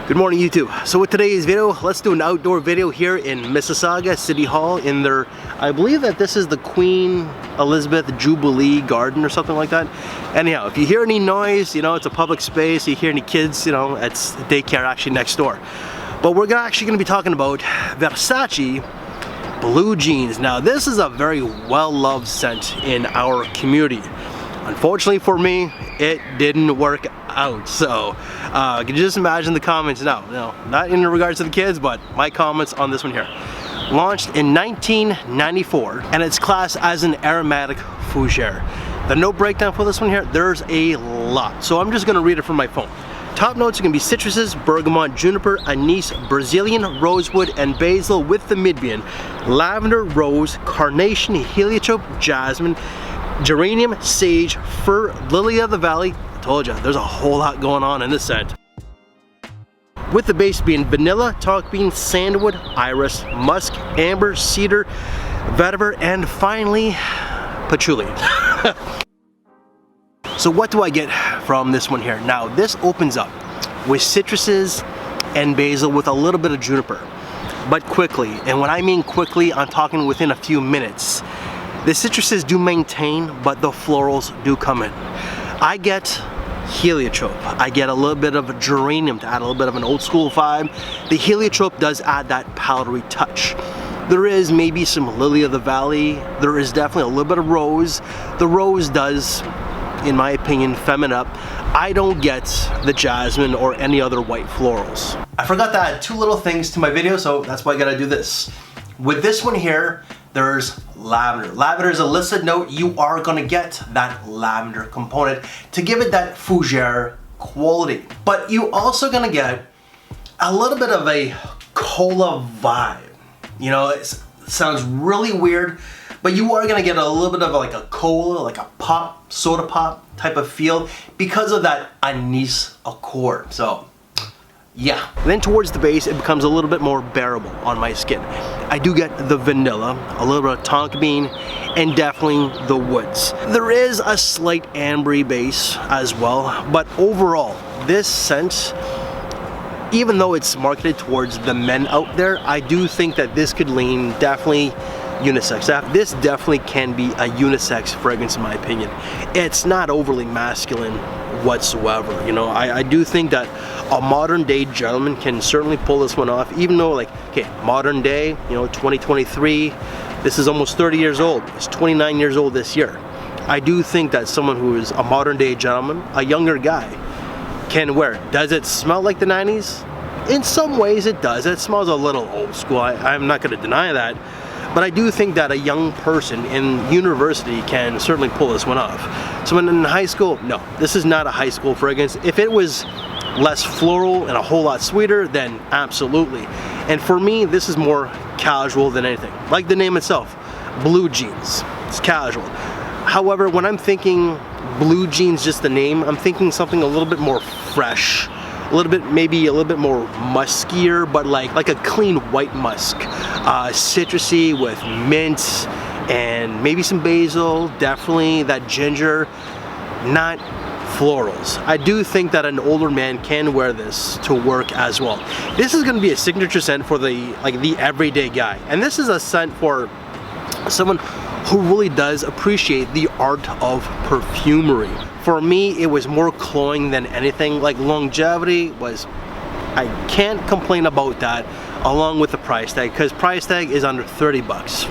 Good morning, YouTube. So with today's video, let's do an outdoor video here in Mississauga City Hall in their, I believe that this is the Queen Elizabeth Jubilee Garden or something like that. Anyhow, if you hear any noise, you know, it's a public space, you hear any kids, you know, it's daycare actually next door. But we're actually going to be talking about Versace Blue Jeans. Now, this is a very well-loved scent in our community. Unfortunately for me, it didn't work out. So you can just imagine the comments now. No, not in regards to the kids, but my comments on this one here. Launched in 1994, and it's classed as an Aromatic Fougere. The note breakdown for this one here, there's a lot. So I'm just gonna read it from my phone. Top notes are gonna be citruses, bergamot, juniper, anise, Brazilian rosewood, and basil with the midbean, lavender, rose, carnation, heliotrope, jasmine, geranium, sage, fir, lily of the valley. I told you, there's a whole lot going on in this scent. With the base being vanilla, talc bean, sandalwood, iris, musk, amber, cedar, vetiver, and finally, patchouli. So what do I get from this one here? Now, this opens up with citruses and basil with a little bit of juniper, but quickly. And when I mean quickly, I'm talking within a few minutes. The citruses do maintain, but the florals do come in. I get heliotrope. I get a little bit of geranium to add a little bit of an old school vibe. The heliotrope does add that powdery touch. There is maybe some lily of the valley. There is definitely a little bit of rose. The rose does, in my opinion, feminine up. I don't get the jasmine or any other white florals. I forgot to add two little things to my video, so that's why I gotta do this. With this one here, there's lavender. Lavender is a listed note. You are gonna get that lavender component to give it that fougere quality. But you also gonna get a little bit of a cola vibe. You know, it sounds really weird, but you are gonna get a little bit of like a cola, like a pop, soda pop type of feel because of that anise accord. So, yeah. Then towards the base, it becomes a little bit more bearable on my skin. I do get the vanilla, a little bit of tonka bean, and definitely the woods. There is a slight ambery base as well, but overall, this scent, even though it's marketed towards the men out there, I do think that this could lean definitely unisex. This definitely can be a unisex fragrance in my opinion. It's not overly masculine whatsoever. You know, I do think that a modern day gentleman can certainly pull this one off, even though, like, okay, modern day, you know, 2023, this is almost 30 years old. It's 29 years old this year. I do think that someone who is a modern day gentleman, a younger guy, can wear it. Does it smell like the 90s? In some ways it does. It smells a little old school. I'm not going to deny that. But I do think that a young person in university can certainly pull this one off. Someone in high school, no, this is not a high school fragrance. If it was less floral and a whole lot sweeter, then absolutely. And for me, this is more casual than anything. Like the name itself, Blue Jeans. It's casual. However, when I'm thinking Blue Jeans, just the name, I'm thinking something a little bit more fresh. A little bit, maybe a little bit more muskier, but like a clean white musk. Citrusy with mint and maybe some basil, definitely that ginger, not florals. I do think that an older man can wear this to work as well. This is going to be a signature scent for the everyday guy, and this is a scent for someone who really does appreciate the art of perfumery. For me, it was more cloying than anything. Like, longevity was, I can't complain about that, along with the price tag, because price tag is under 30 bucks.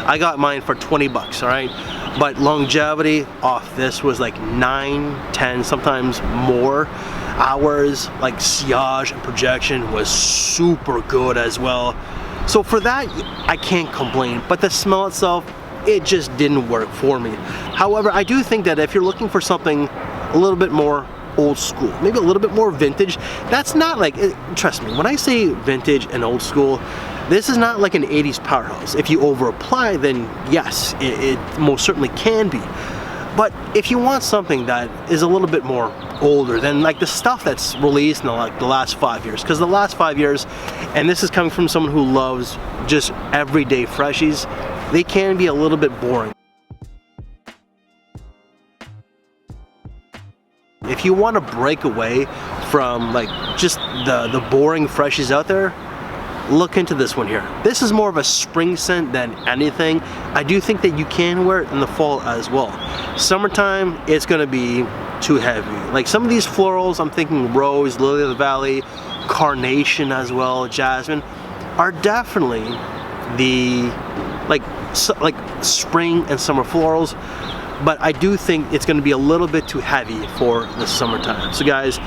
I got mine for 20 bucks, all right? But longevity off this was like 9, 10, sometimes more hours. Like sillage and projection was super good as well. So for that, I can't complain. But the smell itself, it just didn't work for me. However, I do think that if you're looking for something a little bit more old school, maybe a little bit more vintage, that's not like, trust me, when I say vintage and old school, this is not like an 80s powerhouse. If you over apply, then yes, it most certainly can be. But if you want something that is a little bit more older than like the stuff that's released in the last 5 years, because the last 5 years, and this is coming from someone who loves just everyday freshies, they can be a little bit boring. If you want to break away from like just the boring freshies out there, look into this one here. This is more of a spring scent than anything. I do think that you can wear it in the fall as well. Summertime, it's gonna be too heavy. Like some of these florals, I'm thinking rose, lily of the valley, carnation as well, jasmine, are definitely the like spring and summer florals, but I do think it's gonna be a little bit too heavy for the summertime. So guys,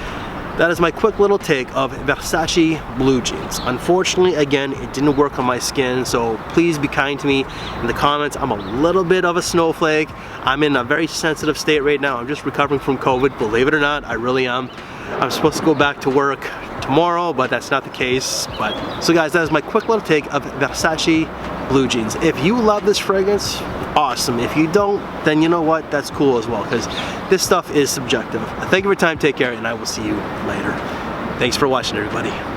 that is my quick little take of Versace Blue Jeans. Unfortunately, again, it didn't work on my skin, so please be kind to me in the comments. I'm a little bit of a snowflake. I'm in a very sensitive state right now. I'm just recovering from COVID, believe it or not, I really am. I'm supposed to go back to work tomorrow, but that's not the case. So guys, that is my quick little take of Versace Blue Jeans. If you love this fragrance, awesome. If you don't, then you know what, that's cool as well, because this stuff is subjective. Thank you for your time, take care, and I will see you later. Thanks for watching, everybody.